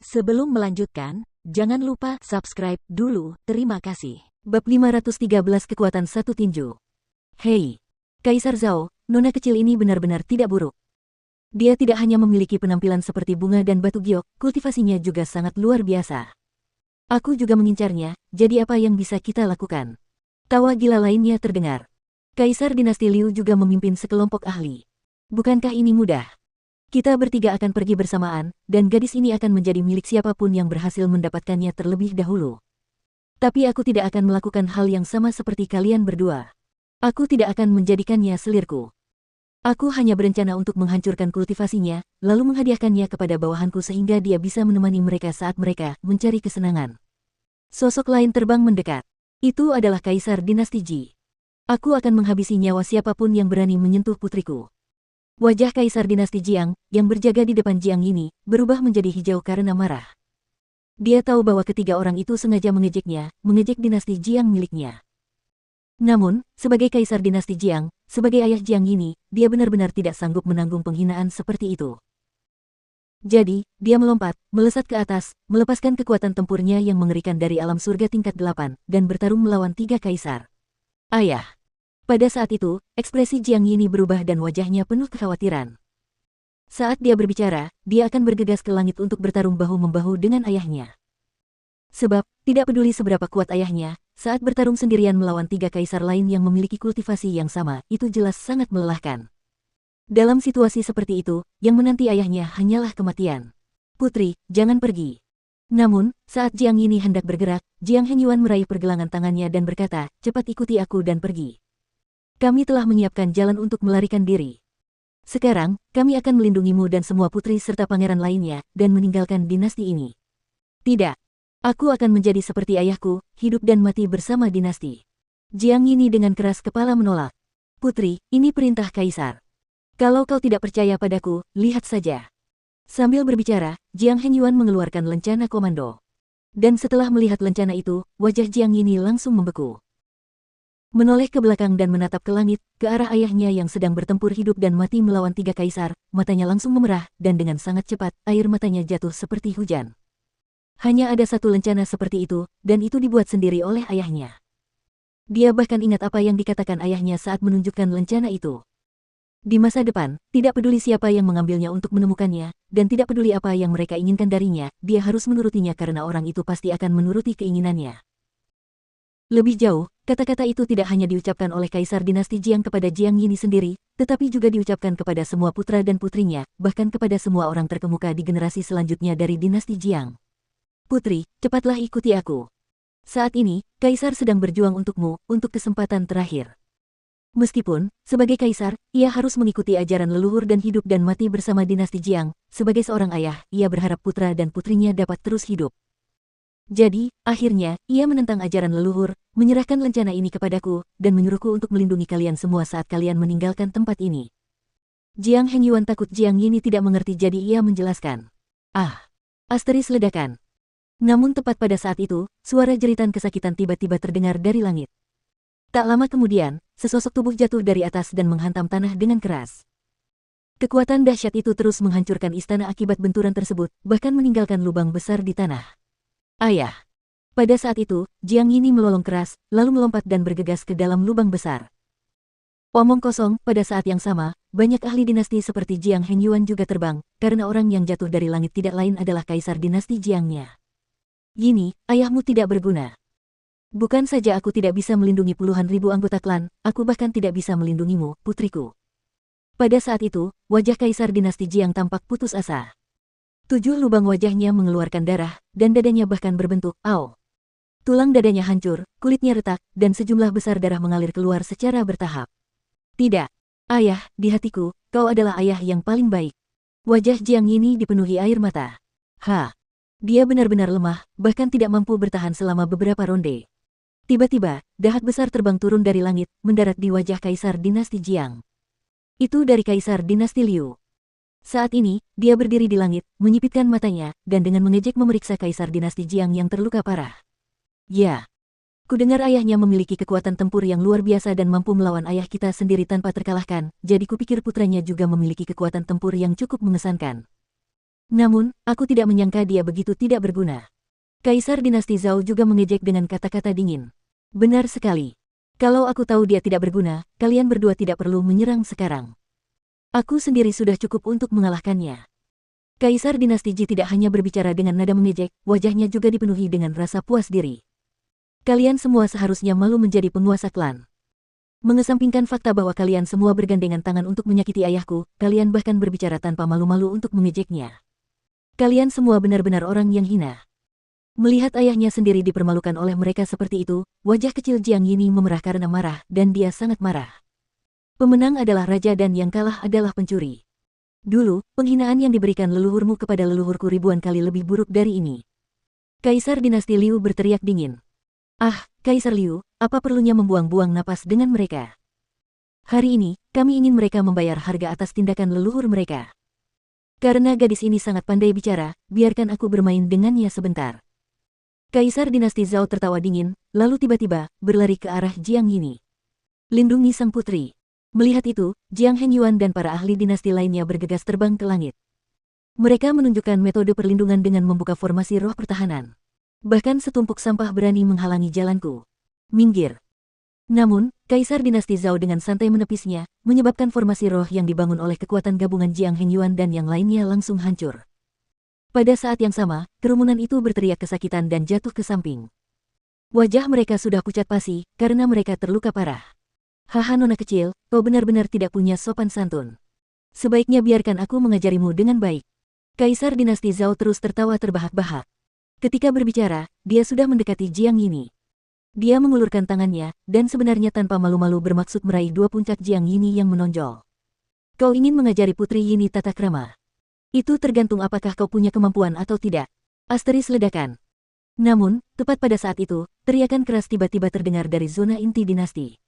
Sebelum melanjutkan, jangan lupa subscribe dulu, terima kasih. Bab 513 Kekuatan Satu Tinju. Hei, Kaisar Zhao, nona kecil ini benar-benar tidak buruk. Dia tidak hanya memiliki penampilan seperti bunga dan batu giok, kultivasinya juga sangat luar biasa. Aku juga mengincarnya, jadi apa yang bisa kita lakukan? Tawa gila lainnya terdengar. Kaisar Dinasti Liu juga memimpin sekelompok ahli. Bukankah ini mudah? Kita bertiga akan pergi bersamaan, dan gadis ini akan menjadi milik siapapun yang berhasil mendapatkannya terlebih dahulu. Tapi aku tidak akan melakukan hal yang sama seperti kalian berdua. Aku tidak akan menjadikannya selirku. Aku hanya berencana untuk menghancurkan kultivasinya, lalu menghadiahkannya kepada bawahanku sehingga dia bisa menemani mereka saat mereka mencari kesenangan. Sosok lain terbang mendekat. Itu adalah Kaisar Dinasti Ji. Aku akan menghabisi nyawa siapapun yang berani menyentuh putriku. Wajah Kaisar Dinasti Jiang, yang berjaga di depan Jiang ini, berubah menjadi hijau karena marah. Dia tahu bahwa ketiga orang itu sengaja mengejeknya, mengejek dinasti Jiang miliknya. Namun, sebagai Kaisar Dinasti Jiang, sebagai ayah Jiang ini, dia benar-benar tidak sanggup menanggung penghinaan seperti itu. Jadi, dia melompat, melesat ke atas, melepaskan kekuatan tempurnya yang mengerikan dari alam surga tingkat 8, dan bertarung melawan tiga kaisar. Ayah! Pada saat itu, ekspresi Jiang Yini berubah dan wajahnya penuh kekhawatiran. Saat dia berbicara, dia akan bergegas ke langit untuk bertarung bahu-membahu dengan ayahnya. Sebab, tidak peduli seberapa kuat ayahnya, saat bertarung sendirian melawan tiga kaisar lain yang memiliki kultivasi yang sama, itu jelas sangat melelahkan. Dalam situasi seperti itu, yang menanti ayahnya hanyalah kematian. Putri, jangan pergi. Namun, saat Jiang Yini hendak bergerak, Jiang Henyuan meraih pergelangan tangannya dan berkata, cepat ikuti aku dan pergi. Kami telah menyiapkan jalan untuk melarikan diri. Sekarang, kami akan melindungimu dan semua putri serta pangeran lainnya, dan meninggalkan dinasti ini. Tidak. Aku akan menjadi seperti ayahku, hidup dan mati bersama dinasti. Jiang Yini dengan keras kepala menolak. Putri, ini perintah kaisar. Kalau kau tidak percaya padaku, lihat saja. Sambil berbicara, Jiang Henyuan mengeluarkan lencana komando. Dan setelah melihat lencana itu, wajah Jiang Yini langsung membeku. Menoleh ke belakang dan menatap ke langit, ke arah ayahnya yang sedang bertempur hidup dan mati melawan tiga kaisar, matanya langsung memerah, dan dengan sangat cepat, air matanya jatuh seperti hujan. Hanya ada satu lencana seperti itu, dan itu dibuat sendiri oleh ayahnya. Dia bahkan ingat apa yang dikatakan ayahnya saat menunjukkan lencana itu. Di masa depan, tidak peduli siapa yang mengambilnya untuk menemukannya, dan tidak peduli apa yang mereka inginkan darinya, dia harus menurutinya karena orang itu pasti akan menuruti keinginannya. Lebih jauh, kata-kata itu tidak hanya diucapkan oleh Kaisar Dinasti Jiang kepada Jiang Yini sendiri, tetapi juga diucapkan kepada semua putra dan putrinya, bahkan kepada semua orang terkemuka di generasi selanjutnya dari Dinasti Jiang. Putri, cepatlah ikuti aku. Saat ini, Kaisar sedang berjuang untukmu, untuk kesempatan terakhir. Meskipun, sebagai Kaisar, ia harus mengikuti ajaran leluhur dan hidup dan mati bersama Dinasti Jiang, sebagai seorang ayah, ia berharap putra dan putrinya dapat terus hidup. Jadi, akhirnya, ia menentang ajaran leluhur, menyerahkan lencana ini kepadaku, dan menyuruhku untuk melindungi kalian semua saat kalian meninggalkan tempat ini. Jiang Henyuan takut Jiang Yini tidak mengerti jadi ia menjelaskan. Ah! Asteris ledakan. Namun tepat pada saat itu, suara jeritan kesakitan tiba-tiba terdengar dari langit. Tak lama kemudian, sesosok tubuh jatuh dari atas dan menghantam tanah dengan keras. Kekuatan dahsyat itu terus menghancurkan istana akibat benturan tersebut, bahkan meninggalkan lubang besar di tanah. Ayah! Pada saat itu, Jiang Yini melolong keras, lalu melompat dan bergegas ke dalam lubang besar. Omong kosong, pada saat yang sama, banyak ahli dinasti seperti Jiang Henyuan juga terbang, karena orang yang jatuh dari langit tidak lain adalah Kaisar Dinasti Jiangnya. Yini, ayahmu tidak berguna. Bukan saja aku tidak bisa melindungi puluhan ribu anggota klan, aku bahkan tidak bisa melindungimu, putriku. Pada saat itu, wajah Kaisar Dinasti Jiang tampak putus asa. 7 lubang wajahnya mengeluarkan darah, dan dadanya bahkan berbentuk "Au". Tulang dadanya hancur, kulitnya retak, dan sejumlah besar darah mengalir keluar secara bertahap. Tidak. Ayah, di hatiku, kau adalah ayah yang paling baik. Wajah Jiang Yini dipenuhi air mata. Dia benar-benar lemah, bahkan tidak mampu bertahan selama beberapa ronde. Tiba-tiba, dahat besar terbang turun dari langit, mendarat di wajah Kaisar Dinasti Jiang. Itu dari Kaisar Dinasti Liu. Saat ini, dia berdiri di langit, menyipitkan matanya, dan dengan mengejek memeriksa Kaisar Dinasti Jiang yang terluka parah. Ya, kudengar ayahnya memiliki kekuatan tempur yang luar biasa dan mampu melawan ayah kita sendiri tanpa terkalahkan, jadi kupikir putranya juga memiliki kekuatan tempur yang cukup mengesankan. Namun, aku tidak menyangka dia begitu tidak berguna. Kaisar dinasti Zhao juga mengejek dengan kata-kata dingin. Benar sekali. Kalau aku tahu dia tidak berguna, kalian berdua tidak perlu menyerang sekarang. Aku sendiri sudah cukup untuk mengalahkannya. Kaisar dinasti Ji tidak hanya berbicara dengan nada mengejek, wajahnya juga dipenuhi dengan rasa puas diri. Kalian semua seharusnya malu menjadi penguasa klan. Mengesampingkan fakta bahwa kalian semua bergandengan tangan untuk menyakiti ayahku, kalian bahkan berbicara tanpa malu-malu untuk mengejeknya. Kalian semua benar-benar orang yang hina. Melihat ayahnya sendiri dipermalukan oleh mereka seperti itu, wajah kecil Jiang Yini memerah karena marah, dan dia sangat marah. Pemenang adalah raja dan yang kalah adalah pencuri. Dulu, penghinaan yang diberikan leluhurmu kepada leluhurku ribuan kali lebih buruk dari ini. Kaisar dinasti Liu berteriak dingin. Ah, Kaisar Liu, apa perlunya membuang-buang napas dengan mereka? Hari ini, kami ingin mereka membayar harga atas tindakan leluhur mereka. Karena gadis ini sangat pandai bicara, biarkan aku bermain dengannya sebentar. Kaisar dinasti Zhao tertawa dingin, lalu tiba-tiba, berlari ke arah Jiang Yini. Lindungi sang putri. Melihat itu, Jiang Hengyuan dan para ahli dinasti lainnya bergegas terbang ke langit. Mereka menunjukkan metode perlindungan dengan membuka formasi roh pertahanan. Bahkan setumpuk sampah berani menghalangi jalanku. Minggir. Namun, Kaisar dinasti Zhao dengan santai menepisnya, menyebabkan formasi roh yang dibangun oleh kekuatan gabungan Jiang Hengyuan dan yang lainnya langsung hancur. Pada saat yang sama, kerumunan itu berteriak kesakitan dan jatuh ke samping. Wajah mereka sudah pucat pasi, karena mereka terluka parah. Haha nona kecil, kau benar-benar tidak punya sopan santun. Sebaiknya biarkan aku mengajarimu dengan baik. Kaisar dinasti Zhao terus tertawa terbahak-bahak. Ketika berbicara, dia sudah mendekati Jiang Yini. Dia mengulurkan tangannya, dan sebenarnya tanpa malu-malu bermaksud meraih dua puncak Jiang Yini yang menonjol. Kau ingin mengajari putri Yini tata krama. Itu tergantung apakah kau punya kemampuan atau tidak. Asteris ledakan. Namun, tepat pada saat itu, teriakan keras tiba-tiba terdengar dari zona inti dinasti.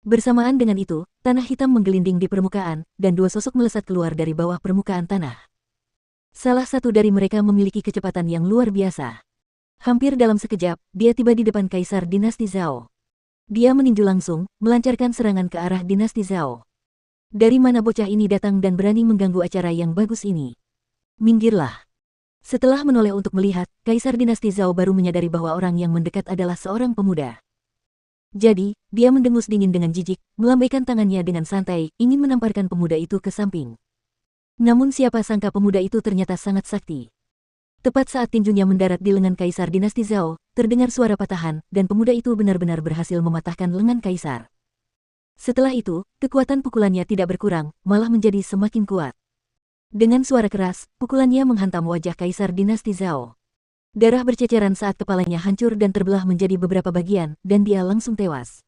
Bersamaan dengan itu, tanah hitam menggelinding di permukaan, dan dua sosok melesat keluar dari bawah permukaan tanah. Salah satu dari mereka memiliki kecepatan yang luar biasa. Hampir dalam sekejap, dia tiba di depan Kaisar dinasti Zhao. Dia meninju langsung, melancarkan serangan ke arah dinasti Zhao. Dari mana bocah ini datang dan berani mengganggu acara yang bagus ini? Minggirlah. Setelah menoleh untuk melihat, Kaisar dinasti Zhao baru menyadari bahwa orang yang mendekat adalah seorang pemuda. Jadi, dia mendengus dingin dengan jijik, melambaikan tangannya dengan santai, ingin menamparkan pemuda itu ke samping. Namun siapa sangka pemuda itu ternyata sangat sakti. Tepat saat tinjunya mendarat di lengan Kaisar dinasti Zhao, terdengar suara patahan, dan pemuda itu benar-benar berhasil mematahkan lengan Kaisar. Setelah itu, kekuatan pukulannya tidak berkurang, malah menjadi semakin kuat. Dengan suara keras, pukulannya menghantam wajah Kaisar dinasti Zhao. Darah berceceran saat kepalanya hancur dan terbelah menjadi beberapa bagian, dan dia langsung tewas.